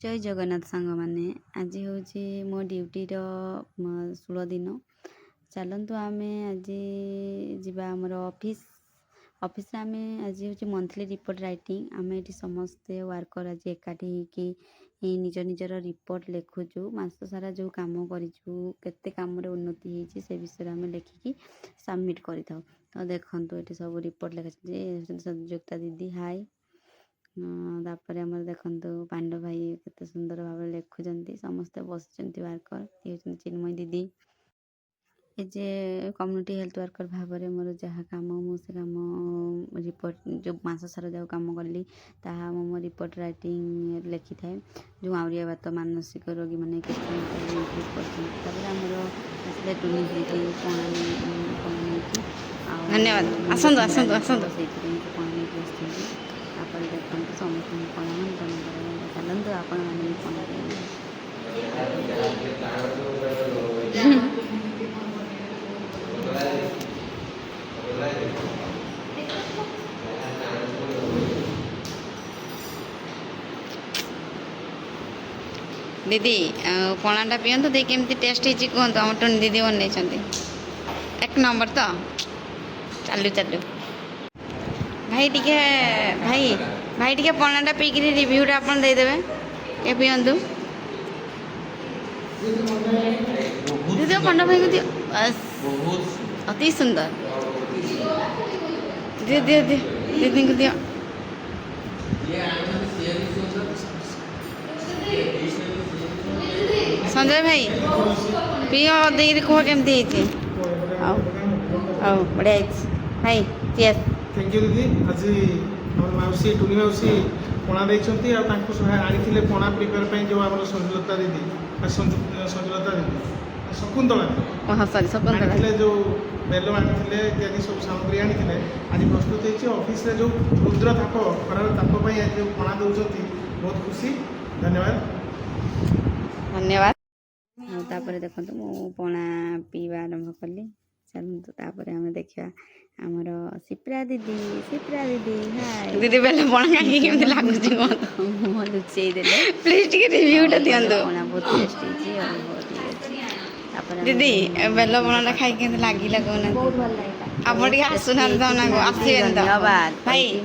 जय जगन्नाथ सांग मैंने आज हूँ मो ड्यूटीर 16 दिन चलतु आम आज जा आमर ऑफिस ऑफिस आम आज हूँ मंथली रिपोर्ट राइटिंग आम ये समस्ते वर्कर आज एकाठी होगी निज निजर रिपोर्ट लिखुचु मास सारा जो कम करूँ केते कम उन्नति होती से विषय आम लिखिकी सबमिट करें तो देखो ये सब रिपोर्ट लिखा संयुक्ता दीदी हाय तापर आम देखु पांडव भाई केते सुंदर भाव लिखुंट समस्ते बस वर्कर ये चिन्मयी दीदी जे कम्युनिटी हेल्थ वर्कर भाव में मोर जहाँ कम मुझे कम रिपोर्ट जो मास सारा जो कम कली ताहा मो रिपोर्ट राइटिंग लिखि थाए जो आउरिया बात मानसिक रोगी मैंने टुनी दीदी धन्यवाद आसतु आसतु आसतु आप देखते समस्त प्रणाम चलते आपण मैंने दीदी पणाटा पीयंतु दे केमती टेस्ट होती कहतु आम टुनी दीदी बनई एक नंबर तो चालू चालू भाई टिके भाई भाई टिके पणाटा पीक रिव्यूटा आप देदेवे ये पीयंतु दीदी पंडा भाई को दियो अति सुंदर दियो दियो दियो दीदी को दियो संजय भाई पियो देख कह केमती बढ़िया भाई चीयर्स थैंक यू दीदी आज आम मौसी टुनी मौसी पणा देती आनी पणा प्रिपेयर जो आम संजुलता दीदी संजुलता दीदी शकुंतला सॉरी शकुंतला जो बेल आनी इत्यादि सब सामग्री आनी आज प्रस्तुत होती ऑफिस जो रुद्र ताप खरार ताप आज जो पणा दौरान बहुत खुशी धन्यवाद धन्यवाद तापर देखो मु पणा पीवा आरंभ कली चलते तापर आम देखा आमर सिप्रा दीदी हाय दीदी बेले पणा केमती लगुच मुँह लुचई देले प्लीज टिके रिव्यूटा दियंतु पणा बहुत टेस्टी और बहुत दीदी बेल पणाटा खाई केमती लागिला कहना बहुत भल लगा आप आसुना आसबे धन्यवाद भाई